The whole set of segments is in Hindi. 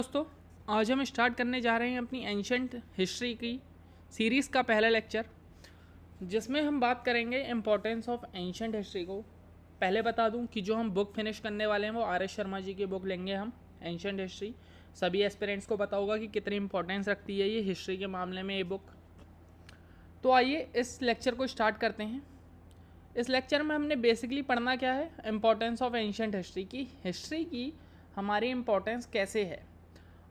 दोस्तों, आज हम स्टार्ट करने जा रहे हैं अपनी एंशंट हिस्ट्री की सीरीज़ का पहला लेक्चर, जिसमें हम बात करेंगे इम्पोर्टेंस ऑफ एंशंट हिस्ट्री को। पहले बता दूं कि जो हम बुक फिनिश करने वाले हैं वो RS शर्मा जी की बुक लेंगे हम, एंशंट हिस्ट्री। सभी एस्पिरेंट्स को पता होगा कि कितनी इंपॉर्टेंस रखती है ये हिस्ट्री के मामले में ये बुक। तो आइए इस लेक्चर को स्टार्ट करते हैं। इस लेक्चर में हमने बेसिकली पढ़ना क्या है, इम्पोर्टेंस ऑफ एंशंट हिस्ट्री की। हिस्ट्री की हमारी इम्पोर्टेंस कैसे है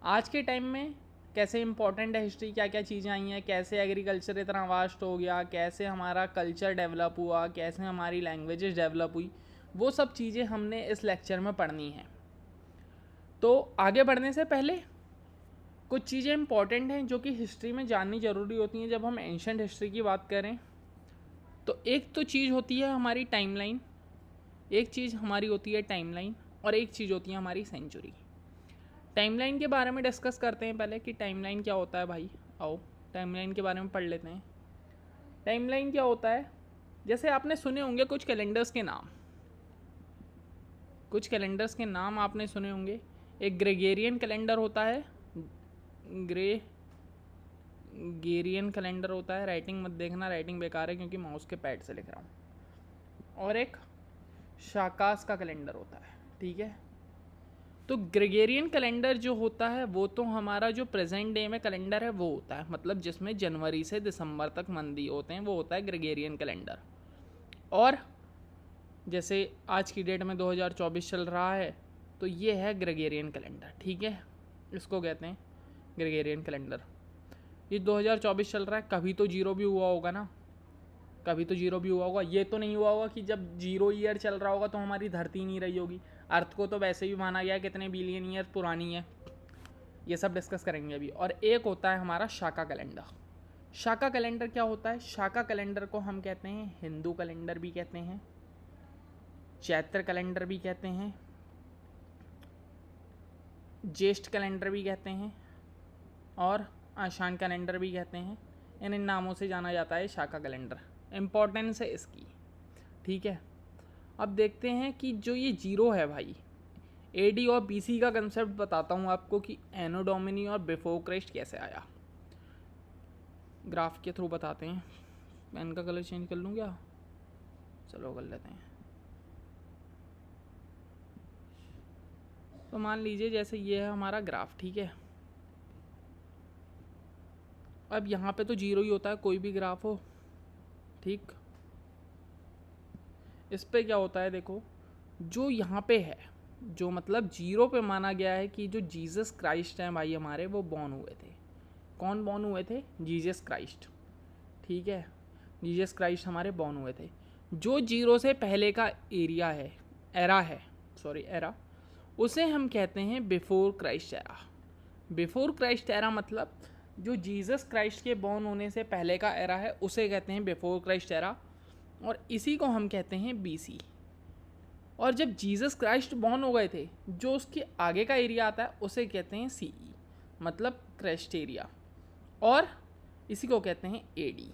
आज के टाइम में, कैसे इम्पोर्टेंट है हिस्ट्री, क्या क्या चीज़ें आई हैं, कैसे एग्रीकल्चर इतना वास्ट हो गया, कैसे हमारा कल्चर डेवलप हुआ, कैसे हमारी लैंग्वेजेस डेवलप हुई, वो सब चीज़ें हमने इस लेक्चर में पढ़नी है। तो आगे बढ़ने से पहले कुछ चीज़ें इंपॉर्टेंट हैं जो कि हिस्ट्री में जाननी ज़रूरी होती हैं जब हम एंशंट हिस्ट्री की बात करें। तो एक तो चीज़ होती है हमारी टाइमलाइन, एक चीज़ हमारी होती है टाइमलाइन और एक चीज़ होती है हमारी सेंचुरी। टाइमलाइन के बारे में डिस्कस करते हैं पहले कि टाइमलाइन क्या होता है भाई। आओ टाइमलाइन के बारे में पढ़ लेते हैं। टाइमलाइन क्या होता है, जैसे आपने सुने होंगे कुछ कैलेंडर्स के नाम, कुछ कैलेंडर्स के नाम आपने सुने होंगे। एक ग्रेगेरियन कैलेंडर होता है, ग्रेगेरियन कैलेंडर होता है, राइटिंग मत देखना, राइटिंग बेकार है क्योंकि माउस के पैड से लिख रहा हूँ। और एक शाकास का कैलेंडर होता है, ठीक है। तो ग्रेगेरियन कैलेंडर जो होता है वो तो हमारा जो प्रेजेंट डे में कैलेंडर है वो होता है, मतलब जिसमें जनवरी से दिसंबर तक मंदी होते हैं, वो होता है ग्रेगेरियन कैलेंडर। और जैसे आज की डेट में 2024 चल रहा है तो ये है ग्रेगेरियन कैलेंडर, ठीक है। इसको कहते हैं ग्रेगेरियन कैलेंडर। ये 2024 चल रहा है, कभी तो जीरो भी हुआ होगा ना, कभी तो जीरो भी हुआ होगा। ये तो नहीं हुआ होगा कि जब जीरो ईयर चल रहा होगा तो हमारी धरती नहीं रही होगी। अर्थ को तो वैसे भी माना गया है कितने बिलियन ईयर पुरानी है, ये सब डिस्कस करेंगे अभी। और एक होता है हमारा शाका कैलेंडर। शाका कैलेंडर क्या होता है, शाका कैलेंडर को हम कहते हैं हिंदू कैलेंडर भी कहते हैं, चैत्र कैलेंडर भी कहते हैं, ज्येष्ठ कैलेंडर भी कहते हैं और आशान कैलेंडर भी कहते हैं। इन नामों से जाना जाता है शाका कैलेंडर। इम्पोर्टेंस है इसकी, ठीक है। अब देखते हैं कि जो ये जीरो है भाई, AD और BC का कंसेप्ट बताता हूँ आपको कि एनो डोमिनी और बिफोर क्राइस्ट कैसे आया। ग्राफ के थ्रू बताते हैं। पेन का कलर चेंज कर लूँ क्या, चलो कर लेते हैं। तो मान लीजिए जैसे ये है हमारा ग्राफ, ठीक है। अब यहाँ पे तो जीरो ही होता है कोई भी ग्राफ हो, ठीक। इस पे क्या होता है, देखो जो यहाँ पे है, जो मतलब जीरो पे माना गया है कि जो जीसस क्राइस्ट हैं भाई हमारे, वो बॉर्न हुए थे। कौन बॉर्न हुए थे, जीसस क्राइस्ट, ठीक है। जीसस क्राइस्ट हमारे बॉर्न हुए थे। जो जीरो से पहले का एरिया है, एरा है, सॉरी एरा, उसे हम कहते हैं before Christ era. Before Christ era मतलब जो जीसस क्राइस्ट के बॉर्न होने से पहले का एरा है उसे कहते हैं बिफोर क्राइस्ट एरा, और इसी को हम कहते हैं BC। और जब जीसस क्राइस्ट बॉर्न हो गए थे, जो उसके आगे का एरिया आता है उसे कहते हैं CE, मतलब क्राइस्ट एरिया, और इसी को कहते हैं AD।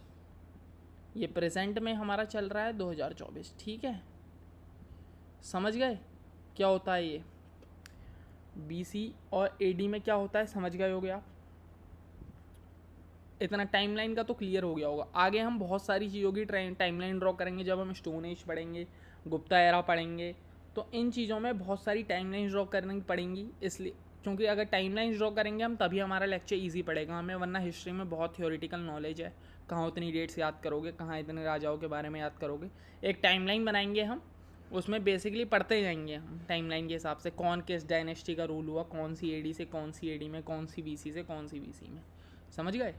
ये प्रेजेंट में हमारा चल रहा है 2024, ठीक है। समझ गए क्या होता है ये BC और AD में क्या होता है, समझ गए होगे आप। इतना टाइमलाइन का तो क्लियर हो गया होगा। आगे हम बहुत सारी चीज़ों की टाइमलाइन ड्रॉ करेंगे जब हम स्टोन एज पढ़ेंगे, गुप्ता एरा पढ़ेंगे, तो इन चीज़ों में बहुत सारी टाइमलाइन ड्रॉ करनी पड़ेंगी। इसलिए क्योंकि अगर टाइमलाइन ड्रॉ करेंगे हम तभी हमारा लेक्चर इजी पड़ेगा हमें, वरना हिस्ट्री में बहुत थ्योरेटिकल नॉलेज है। कहाँ उतनी डेट्स याद करोगे, कहाँ इतने राजाओं के बारे में याद करोगे। एक टाइमलाइन बनाएंगे हम, उसमें बेसिकली पढ़ते जाएंगे हम टाइमलाइन के हिसाब से कौन किस डायनेस्टी का रूल हुआ, कौन सी AD से कौन सी AD में, कौन सी BC से कौन सी BC में। समझ गए,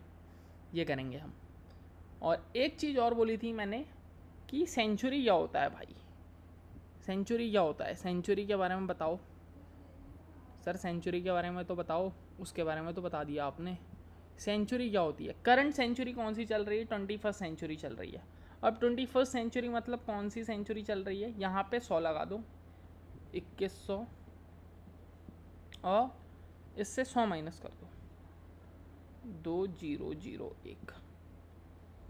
ये करेंगे हम। और एक चीज़ और बोली थी मैंने कि सेंचुरी क्या होता है भाई, सेंचुरी क्या होता है, सेंचुरी के बारे में बताओ सर, सेंचुरी के बारे में तो बताओ। उसके बारे में तो बता दिया आपने। सेंचुरी क्या होती है, करंट सेंचुरी कौन सी चल रही है, 21st सेंचुरी चल रही है। अब 21st सेंचुरी मतलब कौन सी सेंचुरी चल रही है, यहाँ पे 100 लगा दो, 2100, और इससे 100 माइनस कर दो, 2001।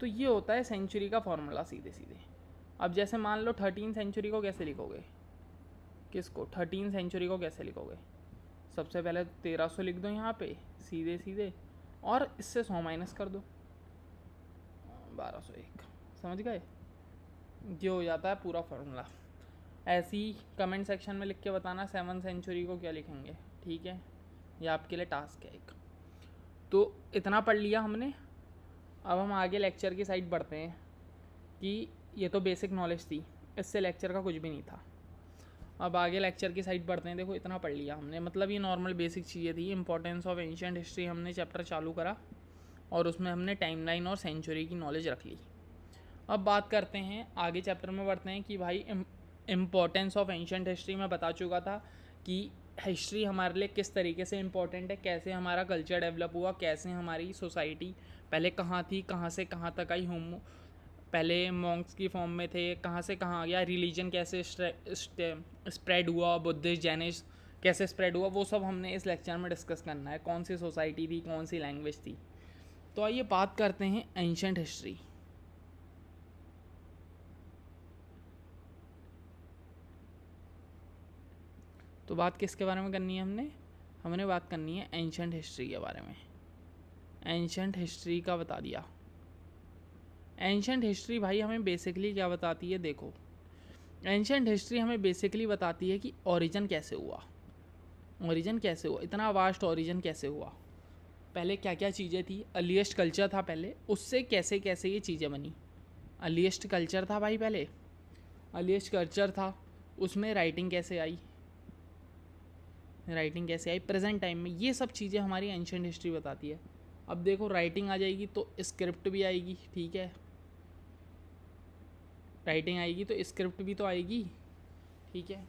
तो ये होता है सेंचुरी का फॉर्मूला सीधे सीधे। अब जैसे मान लो 13 सेंचुरी को कैसे लिखोगे, किसको 13 सेंचुरी को कैसे लिखोगे, सबसे पहले 1300 लिख दो यहाँ पे सीधे सीधे, और इससे 100 माइनस कर दो, 1201। समझ गए? ये हो जाता है पूरा फार्मूला। ऐसे ही कमेंट सेक्शन में लिख के बताना 7th सेंचुरी को क्या लिखेंगे, ठीक है? ये आपके लिए टास्क है एक। तो इतना पढ़ लिया हमने। अब हम आगे लेक्चर की साइड बढ़ते हैं कि ये तो बेसिक नॉलेज थी, इससे लेक्चर का कुछ भी नहीं था। अब आगे लेक्चर की साइड बढ़ते हैं। देखो इतना पढ़ लिया हमने, मतलब ये नॉर्मल बेसिक चीज़ें थी। इंपॉर्टेंस ऑफ एंशिएंट हिस्ट्री हमने चैप्टर चालू करा और उसमें हमने टाइमलाइन और सेंचुरी की नॉलेज रख ली। अब बात करते हैं आगे चैप्टर में बढ़ते हैं कि भाई इम्पोर्टेंस ऑफ एंशिएंट हिस्ट्री में बता चुका था कि हिस्ट्री हमारे लिए किस तरीके से इम्पोर्टेंट है, कैसे हमारा कल्चर डेवलप हुआ, कैसे हमारी सोसाइटी पहले कहाँ थी, कहाँ से कहाँ तक आई, पहले मॉन्क्स की फॉर्म में थे, कहाँ से कहाँ आ गया, रिलीजन कैसे स्प्रेड हुआ, बुद्धिस्ट जैनिस्ट कैसे स्प्रेड हुआ, वो सब हमने इस लेक्चर में डिस्कस करना है। कौन सी सोसाइटी थी, कौन सी लैंग्वेज थी। तो आइए बात करते हैं एंशिएंट हिस्ट्री। तो बात किसके बारे में करनी है हमने बात करनी है एंशिएंट हिस्ट्री के बारे में। एंशिएंट हिस्ट्री का बता दिया। एंशिएंट हिस्ट्री भाई हमें बेसिकली क्या बताती है, देखो एंशिएंट हिस्ट्री हमें बेसिकली बताती है कि ओरिजिन कैसे हुआ, इतना वास्ट ओरिजिन कैसे हुआ, पहले क्या क्या चीज़ें थी, अर्लीस्ट कल्चर था पहले, उससे कैसे कैसे ये चीज़ें बनी। अर्लीस्ट कल्चर था भाई, पहले अर्लीस्ट कल्चर था, उसमें राइटिंग कैसे आई, प्रेजेंट टाइम में, ये सब चीज़ें हमारी एंशिएंट हिस्ट्री बताती है। अब देखो राइटिंग आ जाएगी तो स्क्रिप्ट भी आएगी, ठीक है, राइटिंग आएगी तो स्क्रिप्ट भी तो आएगी, ठीक है।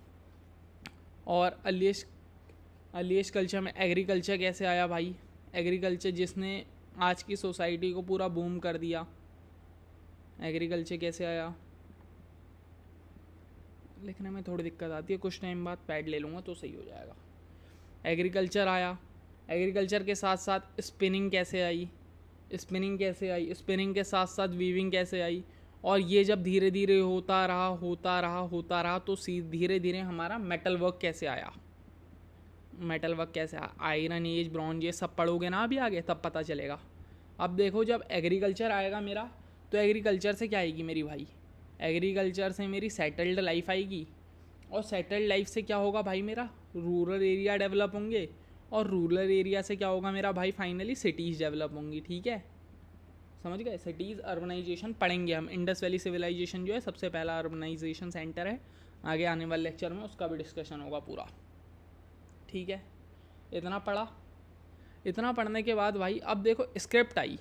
और अर्लीस्ट कल्चर में एग्रीकल्चर कैसे आया भाई, एग्रीकल्चर जिसने आज की सोसाइटी को पूरा बूम कर दिया, एग्रीकल्चर कैसे आया। लिखने में थोड़ी दिक्कत आती है, कुछ टाइम बाद पैड ले लूँगा तो सही हो जाएगा। एग्रीकल्चर आया, एग्रीकल्चर के साथ साथ स्पिनिंग कैसे आई, स्पिनिंग के साथ साथ वीविंग कैसे आई, और ये जब धीरे धीरे होता रहा तो धीरे धीरे हमारा मेटल वर्क कैसे आया, आयरन एज, ब्रॉन्ज, ये सब पढ़ोगे ना अभी आगे तब पता चलेगा। अब देखो जब एग्रीकल्चर आएगा मेरा, तो एग्रीकल्चर से क्या आएगी मेरी भाई, एग्रीकल्चर से मेरी सेटल्ड लाइफ आएगी, और सेटल्ड लाइफ से क्या होगा भाई, मेरा रूरल एरिया डेवलप होंगे, और रूरल एरिया से क्या होगा मेरा भाई, फाइनली सिटीज़ डेवलप होंगी, ठीक है, समझ गए। सिटीज़ अर्बनाइजेशन पढ़ेंगे हम, इंडस वैली सिविलाइजेशन जो है सबसे पहला अर्बनाइजेशन सेंटर है, आगे आने वाले लेक्चर में उसका भी डिस्कशन होगा पूरा, ठीक है। इतना पढ़ा, इतना पढ़ने के बाद भाई अब देखो स्क्रिप्ट आई,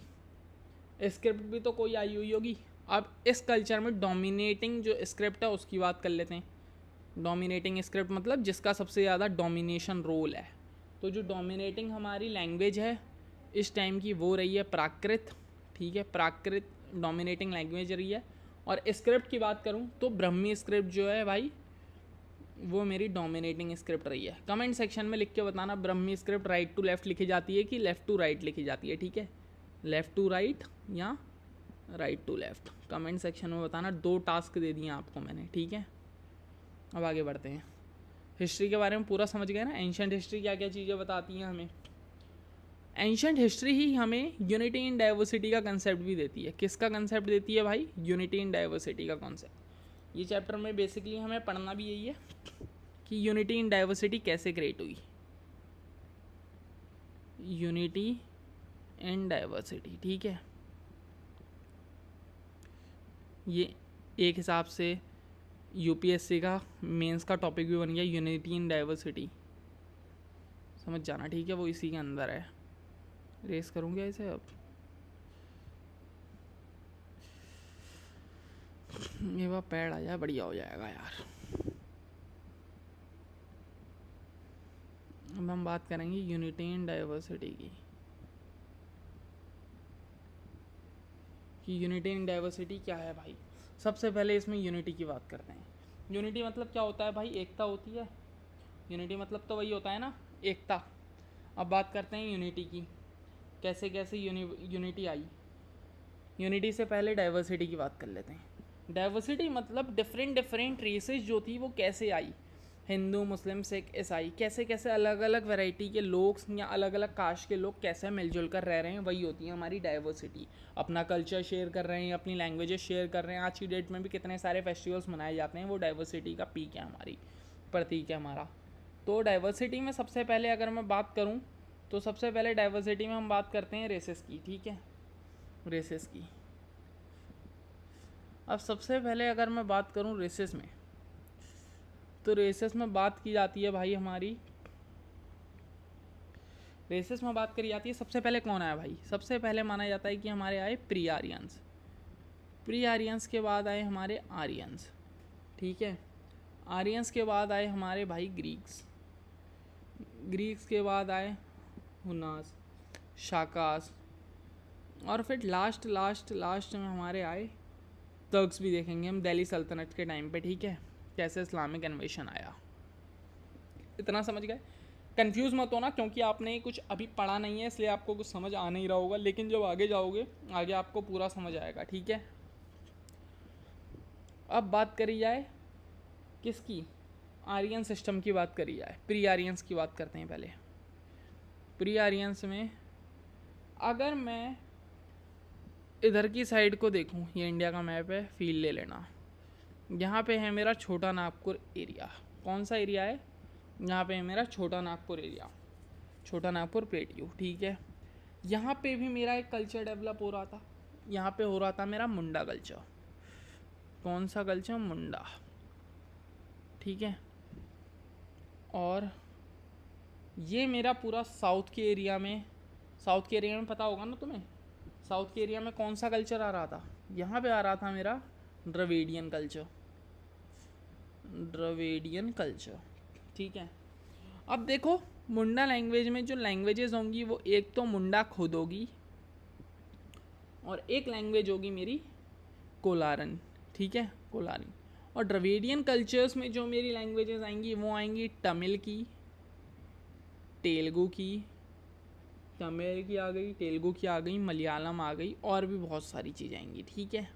स्क्रिप्ट भी तो कोई आई हुई होगी। अब इस कल्चर में डोमिनेटिंग जो स्क्रिप्ट है उसकी बात कर लेते हैं। डोमिनेटिंग स्क्रिप्ट मतलब जिसका सबसे ज़्यादा डोमिनेशन रोल है। तो जो डोमिनेटिंग हमारी लैंग्वेज है इस टाइम की वो रही है प्राकृत, ठीक है, प्राकृत डोमिनेटिंग लैंग्वेज रही है। और स्क्रिप्ट की बात करूँ तो ब्रह्मी स्क्रिप्ट जो है भाई वो मेरी डोमिनेटिंग स्क्रिप्ट रही है। कमेंट सेक्शन में लिख के बताना ब्रह्मी स्क्रिप्ट राइट टू लेफ़्ट लिखी जाती है कि लेफ़्ट टू राइट लिखी जाती है, ठीक है, लेफ़्ट टू राइट या right to left, comment section में बताना। 2 टास्क दे दिए आपको मैंने, ठीक है। अब आगे बढ़ते हैं, हिस्ट्री के बारे में पूरा समझ गए ना, एंशिएंट हिस्ट्री क्या क्या चीज़ें बताती हैं हमें। एंशिएंट हिस्ट्री ही हमें यूनिटी इन डाइवर्सिटी का कंसेप्ट भी देती है। किसका कंसेप्ट देती है भाई, यूनिटी इन डाइवर्सिटी का कॉन्सेप्ट। ये चैप्टर में बेसिकली हमें पढ़ना भी यही है कि यूनिटी इन डाइवर्सिटी कैसे क्रिएट हुई, यूनिटी इन डाइवर्सिटी, ठीक है। ये एक हिसाब से यूपीएससी का मेंस का टॉपिक भी बन गया, यूनिटी इन डाइवर्सिटी, समझ जाना, ठीक है, वो इसी के अंदर है। रेस करूँगा इसे, अब ये बात पैड आ जाए बढ़िया हो जाएगा यार। अब हम बात करेंगे यूनिटी इन डाइवर्सिटी की, कि यूनिटी इन डाइवर्सिटी क्या है भाई। सबसे पहले इसमें यूनिटी की बात करते हैं। यूनिटी मतलब क्या होता है भाई, एकता होती है। यूनिटी मतलब तो वही होता है ना, एकता। अब बात करते हैं यूनिटी की, कैसे कैसे यूनिटी आई। यूनिटी से पहले डाइवर्सिटी की बात कर लेते हैं। डाइवर्सिटी मतलब डिफरेंट रेसेस जो थी वो कैसे आई। हिंदू, मुस्लिम, सिख, ईसाई, कैसे कैसे अलग अलग वैरायटी के लोग या अलग अलग कास्ट के लोग कैसे मिलजुल कर रह रहे हैं, वही होती है हमारी डाइवर्सिटी। अपना कल्चर शेयर कर रहे हैं, अपनी लैंग्वेजेस शेयर कर रहे हैं। आज की डेट में भी कितने सारे फेस्टिवल्स मनाए जाते हैं, वो डाइवर्सिटी का पीक है, हमारी प्रतीक है हमारा। तो डाइवर्सिटी में सबसे पहले अगर मैं बात करूँ तो सबसे पहले डाइवर्सिटी में हम बात करते हैं रेसेस की, ठीक है, रेसेस की। अब सबसे पहले अगर मैं बात करूँ रेसेस में, तो रेसेस में बात की जाती है भाई हमारी, रेसेस में बात करी जाती है सबसे पहले कौन आया भाई, सबसे पहले माना जाता है कि हमारे आए प्री आर्यंस, प्री आर्यंस के बाद आए हमारे आर्यंस, ठीक है, आर्यंस के बाद आए हमारे भाई ग्रीक्स, ग्रीक्स के बाद आए हुनास, शाकास, और फिर लास्ट में हमारे आए तुर्क्स भी देखेंगे हम दिल्ली सल्तनत के टाइम पे, ठीक है, कैसे इस्लामिक इन्वेशन आया। इतना समझ गए? कंफ्यूज मत होना, क्योंकि आपने कुछ अभी पढ़ा नहीं है इसलिए आपको कुछ समझ आ नहीं रहा होगा, लेकिन जब आगे जाओगे आगे आपको पूरा समझ आएगा, ठीक है। अब बात करी जाए किसकी, आर्यन सिस्टम की बात करी जाए, प्री आर्यंस की बात करते हैं पहले। प्री आर्यंस में अगर मैं इधर की साइड को देखूं, ये इंडिया का मैप है, फील ले लेना। यहाँ पे है मेरा छोटा नागपुर एरिया, कौन सा एरिया है, यहाँ पे है मेरा छोटा नागपुर एरिया, छोटा नागपुर प्लेट्यू, ठीक है। यहाँ पे भी मेरा एक कल्चर डेवलप हो रहा था, यहाँ पे हो रहा था मेरा मुंडा कल्चर, कौन सा कल्चर, मुंडा, ठीक है। और ये मेरा पूरा साउथ के एरिया में, साउथ के एरिया में पता होगा ना तुम्हें, साउथ के एरिया में कौन सा कल्चर आ रहा था, यहाँ पे आ रहा था मेरा द्रविडियन कल्चर, द्रविडियन कल्चर, ठीक है। अब देखो मुंडा लैंग्वेज में जो लैंग्वेजेस होंगी वो एक तो मुंडा खुद होगी और एक लैंग्वेज होगी मेरी कोलारन, ठीक है, कोलारन। और द्रविडियन कल्चर्स में जो मेरी लैंग्वेजेस आएंगी वो आएंगी तमिल की, तेलुगु की, तमिल की आ गई, तेलुगु की आ गई, मलयालम आ गई, और भी बहुत सारी चीज़ें आएंगी, ठीक है।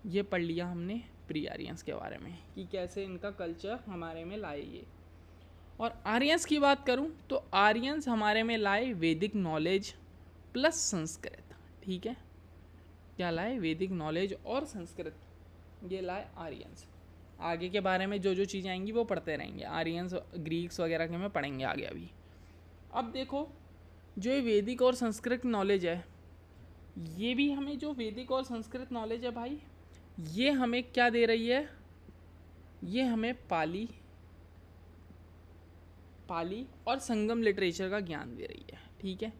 ये पढ़ लिया हमने प्री आर्यंस के बारे में कि कैसे इनका कल्चर हमारे में लाए ये। और आर्यंस की बात करूं तो आर्यंस हमारे में लाए वैदिक नॉलेज प्लस संस्कृत, ठीक है, क्या लाए, वैदिक नॉलेज और संस्कृत, ये लाए आर्यंस। आगे के बारे में जो जो चीज़ें आएंगी वो पढ़ते रहेंगे, आर्यंस ग्रीक्स वगैरह के में पढ़ेंगे आगे अभी। अब देखो जो ये वैदिक और संस्कृत नॉलेज है, ये भी हमें जो वैदिक और संस्कृत नॉलेज है भाई, ये हमें क्या दे रही है, ये हमें पाली और संगम लिटरेचर का ज्ञान दे रही है, ठीक है।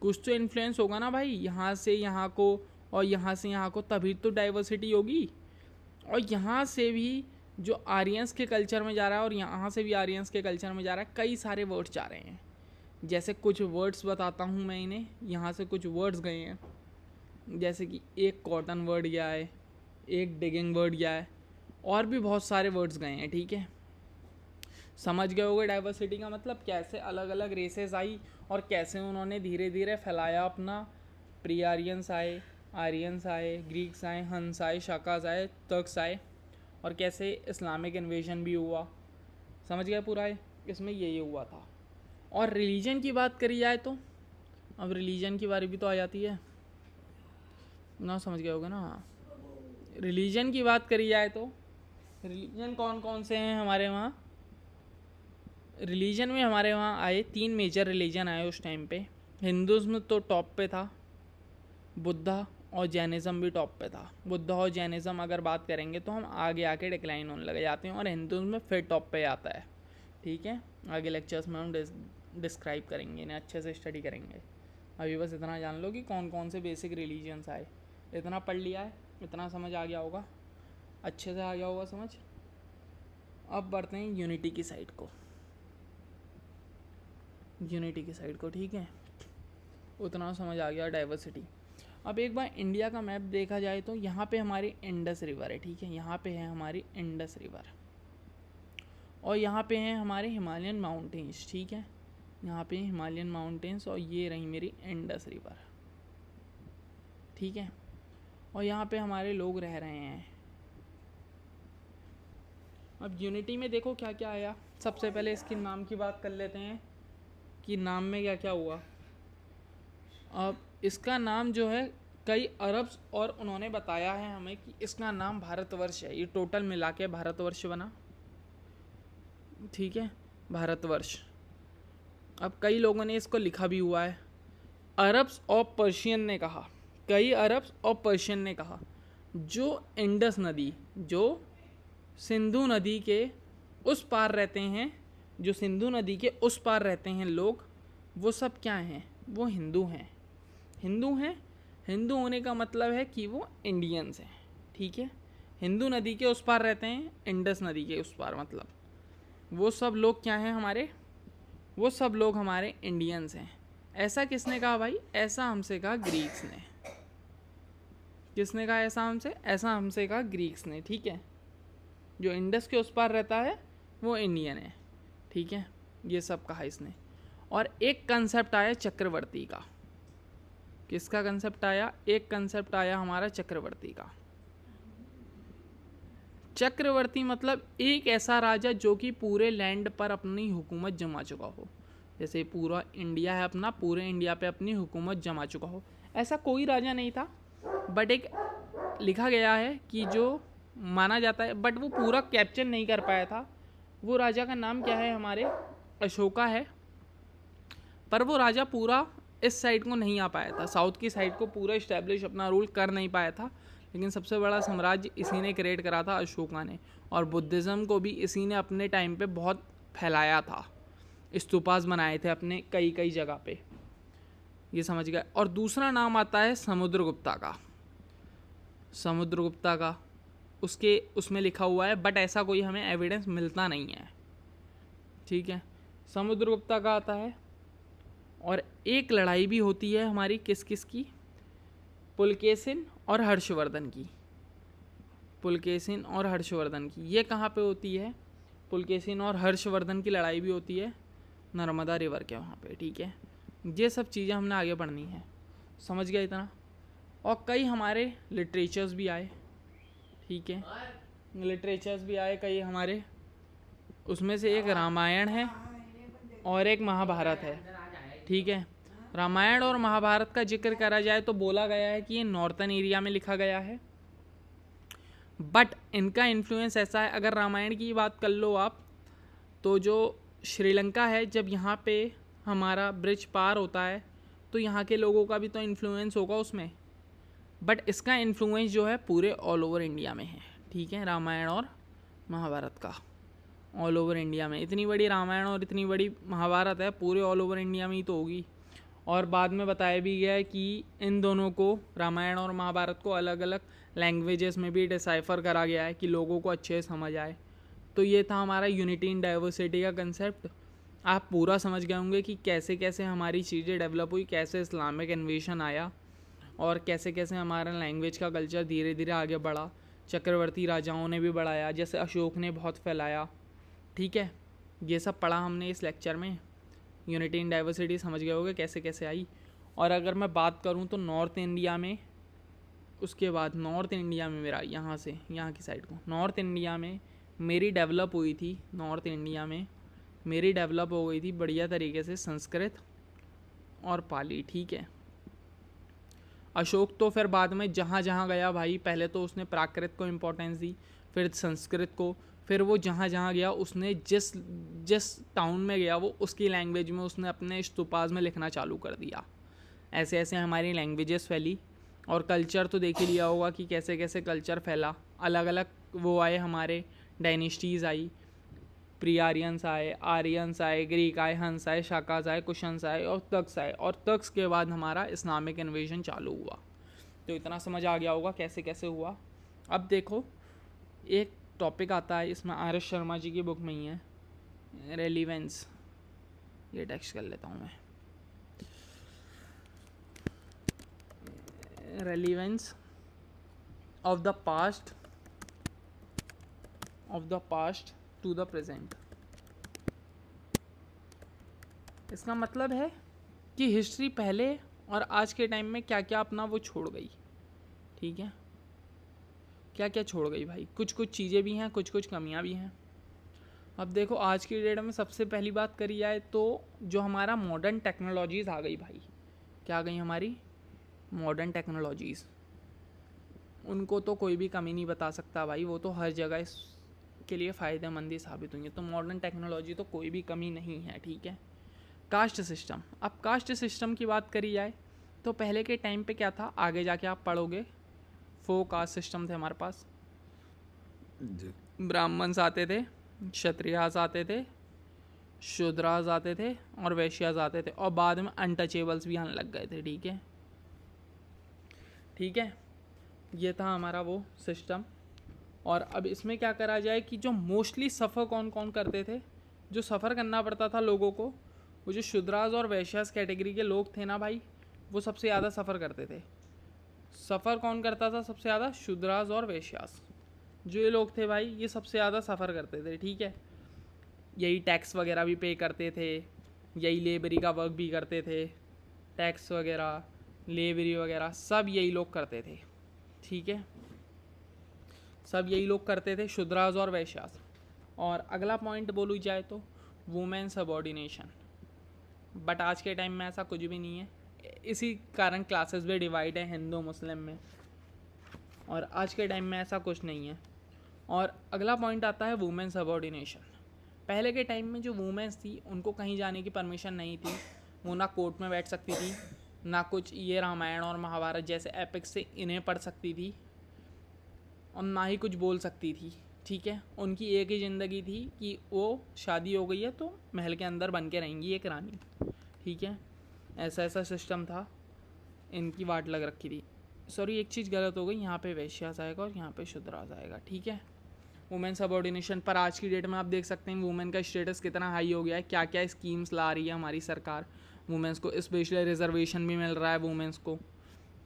कुछ तो इन्फ्लुएंस होगा ना भाई, यहाँ से यहाँ को और यहाँ से यहाँ को, तभी तो डाइवर्सिटी होगी। और यहाँ से भी जो आर्यंस के कल्चर में जा रहा है और यहाँ से भी आर्यंस के कल्चर में जा रहा है, कई सारे वर्ड्स जा रहे हैं। जैसे कुछ वर्ड्स बताता हूँ मैं इन्हें, यहाँ से कुछ वर्ड्स गए हैं, जैसे कि एक कॉटन वर्ड गया है, एक डिगिंग वर्ड गया है, और भी बहुत सारे वर्ड्स गए हैं, ठीक है। समझ गए होगे डाइवर्सिटी का मतलब, कैसे अलग अलग रेसेस आई और कैसे उन्होंने धीरे धीरे फैलाया अपना। प्री आर्यंस आए, आर्यंस आए, ग्रीक्स आए, हंस आए, शाकास आए, तुर्क्स आए, और कैसे इस्लामिक इन्वेजन भी हुआ। समझ गए पूरा है, इसमें ये हुआ था। और रिलीजन की बात करी जाए तो अब रिलीजन की बारी भी तो आ जाती है ना, समझ गए होगे ना। रिलीजन की बात करी जाए तो रिलीजन कौन कौन से हैं हमारे वहाँ, रिलीजन में हमारे वहाँ आए 3 मेजर रिलीजन आए उस टाइम पे। हिंदुज़्म तो टॉप पे था, बुद्धा और जैनिज़्म भी टॉप पे था। बुद्धा और जैनिज़्म अगर बात करेंगे तो हम आगे आके डिक्लाइन होने लगे जाते हैं, और हिंदुज़्म में फिर टॉप पे आता है, ठीक है। आगे लेक्चर्स में हम डिस्क्राइब करेंगे, इन्हें अच्छे से स्टडी करेंगे। अभी बस इतना जान लो कि कौन कौन से बेसिक रिलीजन्स आए, इतना पढ़ लिया है, इतना समझ आ गया होगा, अच्छे से आ गया होगा समझ। अब बढ़ते हैं यूनिटी की साइड को, यूनिटी की साइड को, ठीक है, उतना समझ आ गया डाइवर्सिटी। अब एक बार इंडिया का मैप देखा जाए तो यहाँ पे हमारी इंडस रिवर है, ठीक है, यहाँ पे है हमारी इंडस रिवर, और यहाँ पे हैं हमारे हिमालयन माउंटेन्स, ठीक है, यहाँ पे हिमालयन माउंटेन्स, और ये रही मेरी इंडस रिवर, ठीक है। और यहाँ पे हमारे लोग रह रहे हैं, अब यूनिटी में देखो क्या क्या आया। सबसे पहले इसके नाम की बात कर लेते हैं कि नाम में क्या क्या हुआ। अब इसका नाम जो है कई अरब्स, और उन्होंने बताया है हमें कि इसका नाम भारतवर्ष है। ये टोटल मिला के भारतवर्ष बना, ठीक है, भारतवर्ष। अब कई लोगों ने इसको लिखा भी हुआ है। अरब्स और पर्शियन ने कहा, कई अरब्स और पर्शियन ने कहा, जो इंडस नदी, जो सिंधु नदी के उस पार रहते हैं, जो सिंधु नदी के उस पार रहते हैं लोग, वो सब क्या हैं? वो हिंदू हैं। हिंदू हैं। हिंदू होने का मतलब है कि वो इंडियंस हैं, ठीक है। हिंदू नदी के उस पार रहते हैं, इंडस नदी के उस पार, मतलब वो सब लोग क्या हैं हमारे? वो सब लोग हमारे इंडियंस हैं। ऐसा किसने कहा भाई? ऐसा हमसे कहा ग्रीक्स ने। किसने कहा ऐसा हमसे? ऐसा हमसे कहा ग्रीक्स ने, ठीक है। जो इंडस के उस पार रहता है वो इंडियन है, ठीक है। ये सब कहा इसने। और एक कंसेप्ट आया चक्रवर्ती का। किसका कंसेप्ट आया? एक कंसेप्ट आया हमारा चक्रवर्ती का। चक्रवर्ती मतलब एक ऐसा राजा जो कि पूरे लैंड पर अपनी हुकूमत जमा चुका हो। जैसे पूरा इंडिया है अपना, पूरे इंडिया पे अपनी हुकूमत जमा चुका हो। ऐसा कोई राजा नहीं था, बट एक लिखा गया है कि जो माना जाता है, बट वो पूरा कैप्चर नहीं कर पाया था। वो राजा का नाम क्या है? हमारे अशोका है। पर वो राजा पूरा इस साइड को नहीं आ पाया था, साउथ की साइड को पूरा इस्टेब्लिश अपना रूल कर नहीं पाया था। लेकिन सबसे बड़ा साम्राज्य इसी ने क्रिएट करा था, अशोका ने। और बुद्धिज़्म को भी इसी ने अपने टाइम पे बहुत फैलाया था। स्तूपास बनाए थे अपने कई कई जगह पे, ये समझ गए। और दूसरा नाम आता है समुद्रगुप्ता का। समुद्रगुप्ता का उसके उसमें लिखा हुआ है, बट ऐसा कोई हमें एविडेंस मिलता नहीं है, ठीक है। समुद्रगुप्ता का आता है। और एक लड़ाई भी होती है हमारी किस किस की? पुलकेशिन और हर्षवर्धन की। पुलकेशिन और हर्षवर्धन की। ये कहाँ पे होती है? पुलकेशिन और हर्षवर्धन की लड़ाई भी होती है नर्मदा रिवर के वहाँ पे, ठीक है। ये सब चीज़ें हमने आगे पढ़नी है, समझ गया इतना। और कई हमारे लिटरेचर्स भी आए, ठीक है। लिटरेचर्स भी आए कई हमारे। उसमें से एक रामायण है और एक महाभारत है, ठीक है। रामायण और महाभारत का जिक्र करा जाए तो बोला गया है कि ये नॉर्थन एरिया में लिखा गया है, बट इनका इन्फ्लुएंस ऐसा है। अगर रामायण की बात कर लो आप, तो जो श्रीलंका है, जब यहाँ पे हमारा ब्रिज पार होता है तो यहाँ के लोगों का भी तो इन्फ्लुएंस होगा उसमें, बट इसका इन्फ्लुएंस जो है पूरे ऑल ओवर इंडिया में है, ठीक है। रामायण और महाभारत का ऑल ओवर इंडिया में, इतनी बड़ी रामायण और इतनी बड़ी महाभारत है, पूरे ऑल ओवर इंडिया में ही तो होगी। और बाद में बताया भी गया है कि इन दोनों को, रामायण और महाभारत को, अलग अलग लैंग्वेजेस में भी डिसाइफर करा गया है कि लोगों को अच्छे से समझ आए। तो ये था हमारा यूनिटी इन डाइवर्सिटी का कंसेप्ट। आप पूरा समझ गए होंगे कि कैसे कैसे हमारी चीज़ें डेवलप हुई, कैसे इस्लामिक इन्वेशन आया, और कैसे कैसे हमारा लैंग्वेज का कल्चर धीरे धीरे आगे बढ़ा। चक्रवर्ती राजाओं ने भी बढ़ाया, जैसे अशोक ने बहुत फैलाया, ठीक है। ये सब पढ़ा हमने इस लेक्चर में। यूनिटी इन डाइवर्सिटी समझ गए होगे कैसे कैसे आई। और अगर मैं बात करूँ तो नॉर्थ इंडिया में, उसके बाद नॉर्थ इंडिया में मेरा यहाँ से यहाँ की साइड को, नॉर्थ इंडिया में मेरी डेवलप हुई थी, नॉर्थ इंडिया में मेरी डेवलप हो गई थी बढ़िया तरीके से संस्कृत और पाली, ठीक है। अशोक तो फिर बाद में जहाँ जहाँ गया भाई, पहले तो उसने प्राकृत को इम्पोर्टेंस दी, फिर संस्कृत को, फिर वो जहाँ जहाँ गया उसने जिस जिस टाउन में गया वो उसकी लैंग्वेज में उसने अपने स्तूपास में लिखना चालू कर दिया। ऐसे ऐसे हमारी लैंग्वेजेस फैली। और कल्चर तो देख ही लिया होगा कि कैसे कैसे कल्चर फैला। अलग अलग वो आए हमारे, डायनेस्टीज़ आई, प्री आर्यंस आए, आर्यंस आए, ग्रीक आए, हंस आए, शाकास आए, कुशंस आए और तक्स आए। और तक्स के बाद हमारा इस्लामिक इन्वेजन चालू हुआ। तो इतना समझ आ गया होगा कैसे कैसे हुआ। अब देखो एक टॉपिक आता है, इसमें आर एस शर्मा जी की बुक में ही है, रेलिवेंस। ये टेक्स्ट कर लेता हूँ मैं, relevance of the past to the present. इसका मतलब है कि हिस्ट्री पहले और आज के टाइम में क्या क्या अपना वो छोड़ गई, ठीक है। क्या क्या छोड़ गई भाई? कुछ कुछ चीज़ें भी हैं, कुछ कुछ कमियां भी हैं। अब देखो आज की डेट में सबसे पहली बात करी जाए तो जो हमारा मॉडर्न टेक्नोलॉजीज़ आ गई भाई, क्या आ गई हमारी मॉडर्न टेक्नोलॉजीज़, उनको तो कोई भी कमी नहीं बता सकता भाई, वो तो हर जगह इसके लिए फ़ायदेमंद ही साबित हुई है, तो मॉडर्न टेक्नोलॉजी तो कोई भी कमी नहीं है, ठीक है। कास्ट सिस्टम, अब कास्ट सिस्टम की बात करी जाए तो पहले के टाइम पे क्या था, आगे जाके आप पढ़ोगे, 4 कास्ट सिस्टम थे हमारे पास। ब्राह्मण्स आते थे, क्षत्रियास आते थे, शूद्रास आते थे और वैश्यास आते थे, और बाद में अनटचेबल्स भी आने लग गए थे, ठीक है, ठीक है। ये था हमारा वो सिस्टम। और अब इसमें क्या करा जाए कि जो मोस्टली सफ़र कौन कौन करते थे, जो सफ़र करना पड़ता था लोगों को, वो जो शूद्रास और वैश्यास कैटेगरी के लोग थे ना भाई, वो सबसे ज़्यादा सफ़र करते थे। सफ़र कौन करता था सबसे ज़्यादा, शूद्रास और वैश्यास, जो ये लोग थे भाई ये सबसे ज़्यादा सफ़र करते थे, ठीक है। यही टैक्स वगैरह भी पे करते थे, यही लेबरी का वर्क भी करते थे, टैक्स वगैरह लेबरी वगैरह सब यही लोग करते थे, ठीक है, सब यही लोग करते थे, शूद्रास और वैश्यास। और अगला पॉइंट बोलू जाए तो वुमेन सबऑर्डिनेशन, बट आज के टाइम में ऐसा कुछ भी नहीं है, इसी कारण क्लासेस भी डिवाइड है हिंदू मुस्लिम में, और आज के टाइम में ऐसा कुछ नहीं है। और अगला पॉइंट आता है वुमेन सबऑर्डिनेशन। पहले के टाइम में जो वुमेन्स थी उनको कहीं जाने की परमिशन नहीं थी, वो ना कोर्ट में बैठ सकती थी, ना कुछ ये रामायण और महाभारत जैसे एपिक्स से इन्हें पढ़ सकती थी, और ना ही कुछ बोल सकती थी, ठीक है। उनकी एक ही ज़िंदगी थी कि वो शादी हो गई है तो महल के अंदर बन के रहेंगी एक रानी, ठीक है। ऐसा ऐसा सिस्टम था, इनकी वाट लग रखी थी। सॉरी एक चीज़ गलत हो गई, यहाँ पे वैश्यास आएगा और यहाँ पे शूद्रास आएगा, ठीक है। वुमेन सबऑर्डिनेशन पर आज की डेट में आप देख सकते हैं वुमेन का स्टेटस कितना हाई हो गया है, क्या क्या स्कीम्स ला रही है हमारी सरकार, वुमेन्स को स्पेशल रिजर्वेशन भी मिल रहा है वुमेन्स को,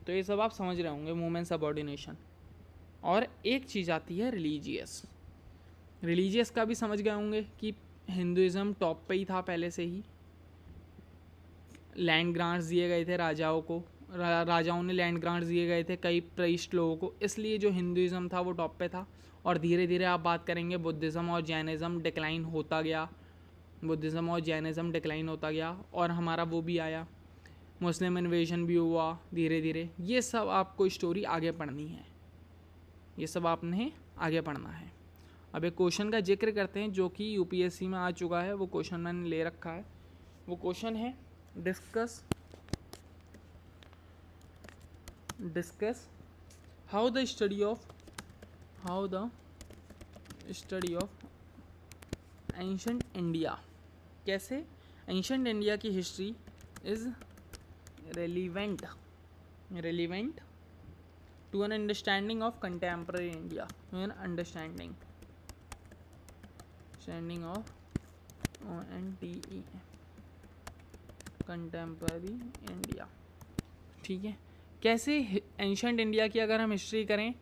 तो ये सब आप समझ रहे होंगे वुमेन सबऑर्डिनेशन। और एक चीज़ आती है रिलीजियस, रिलीजियस का भी समझ गए होंगे कि हिंदुज़म टॉप पे ही था पहले से ही, लैंड ग्रांट्स दिए गए थे राजाओं को, राजाओं ने लैंड ग्रांट्स दिए गए थे कई प्रीस्ट लोगों को, इसलिए जो हिंदुज़म था वो टॉप पे था। और धीरे धीरे आप बात करेंगे बुद्धिज़्म और जैनिज़्म डिक्लाइन होता गया, बुद्धिज़्म और जैनिज़्म डिक्लाइन होता गया, और हमारा वो भी आया, मुस्लिम इन्वेजन भी हुआ धीरे धीरे। ये सब आपको स्टोरी आगे पढ़नी है, ये सब आपने आगे पढ़ना है। अब एक क्वेश्चन का जिक्र करते हैं जो कि यूपीएससी में आ चुका है, वो क्वेश्चन मैंने ले रखा है। वो क्वेश्चन है discuss how the study of ancient India, कैसे एंशंट इंडिया की history is relevant to an understanding of contemporary India, to an understanding of ONTE contemporary India, ठीक है। कैसे एंशंट इंडिया की अगर हम हिस्ट्री करें,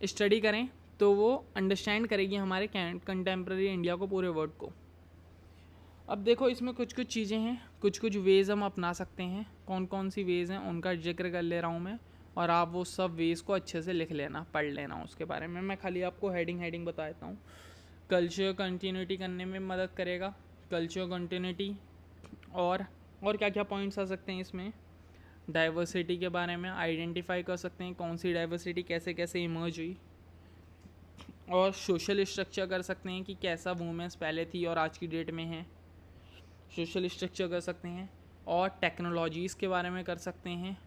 स्टडी करें, तो वो अंडरस्टैंड करेगी हमारे कंटेम्प्रेरी इंडिया को, पूरे वर्ड को। अब देखो इसमें कुछ कुछ चीज़ें हैं, कुछ कुछ वेज़ हम अपना सकते हैं, कौन कौन सी वेज़ हैं उनका जिक्र कर ले रहा हूँ मैं, और आप वो सब वेज़ को अच्छे से लिख लेना, पढ़ लेना उसके बारे में। मैं खाली आपको हेडिंग बता देता हूँ। कल्चर कंटिन्यूटी करने में मदद करेगा, कल्चर कंटिन्यूटी, और क्या क्या पॉइंट्स आ सकते हैं इसमें, डाइवर्सिटी के बारे में आइडेंटिफाई कर सकते हैं कौन सी डाइवर्सिटी कैसे कैसे इमर्ज हुई, और सोशल स्ट्रक्चर कर सकते हैं कि कैसा वुमेन्स पहले थी और आज की डेट में है, सोशल स्ट्रक्चर कर सकते हैं, और टेक्नोलॉजीज़ के बारे में कर सकते हैं,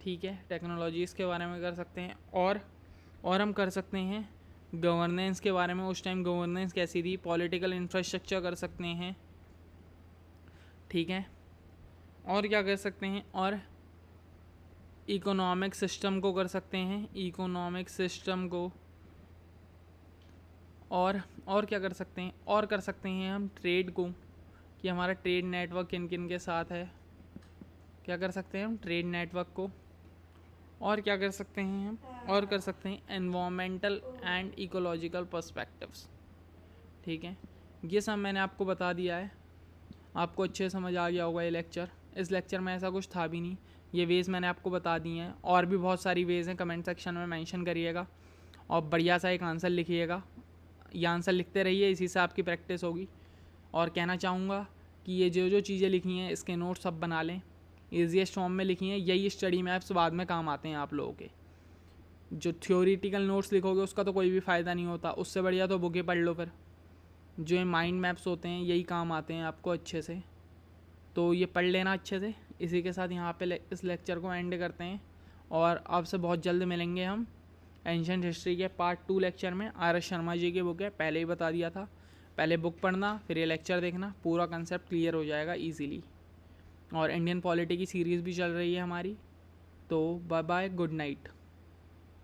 ठीक है, टेक्नोलॉजीज़ के बारे में कर सकते हैं, और हम कर सकते हैं गवर्नेंस के बारे में, उस टाइम गवर्नेंस कैसी थी, पॉलिटिकल इंफ्रास्ट्रक्चर कर सकते हैं, ठीक है, और क्या कर सकते हैं, और इकोनॉमिक सिस्टम को कर सकते हैं, इकोनॉमिक सिस्टम को, और क्या कर सकते हैं, और कर सकते हैं हम ट्रेड को, कि हमारा ट्रेड नेटवर्क किन किन के साथ है, क्या कर सकते हैं हम ट्रेड नेटवर्क को, और क्या कर सकते हैं हम, और कर सकते हैं एनवायरमेंटल एंड इकोलॉजिकल पर्सपेक्टिव्स, ठीक है। ये सब मैंने आपको बता दिया है, आपको अच्छे समझ आ गया होगा ये लेक्चर। इस लेक्चर में ऐसा कुछ था भी नहीं, ये वेज़ मैंने आपको बता दिए हैं, और भी बहुत सारी वेज़ हैं, कमेंट सेक्शन में मेंशन करिएगा और बढ़िया सा एक आंसर लिखिएगा, ये आंसर लिखते रहिए, इसी से आपकी प्रैक्टिस होगी। और कहना चाहूँगा कि ये जो जो चीज़ें लिखी हैं इसके नोट्स सब बना लें, ईजीएस्ट फॉर्म में लिखी हैं, यही स्टडी मैप्स बाद में काम आते हैं आप लोगों के। जो थ्योरेटिकल नोट्स लिखोगे उसका तो कोई भी फ़ायदा नहीं होता, उससे बढ़िया तो बुक ही पढ़ लो फिर। जो ये माइंड मैप्स होते हैं यही काम आते हैं आपको अच्छे से, तो ये पढ़ लेना अच्छे से। इसी के साथ यहाँ पे इस लेक्चर को एंड करते हैं और आपसे बहुत जल्द मिलेंगे हम एंशिएंट हिस्ट्री के पार्ट 2 लेक्चर में। RS शर्मा जी की बुक है, पहले ही बता दिया था। पहले बुक पढ़ना फिर ये लेक्चर देखना, पूरा कंसेप्ट क्लियर हो जाएगा ईजीली। और इंडियन पॉलिटी की सीरीज़ भी चल रही है हमारी। तो बाय बाय, गुड नाइट।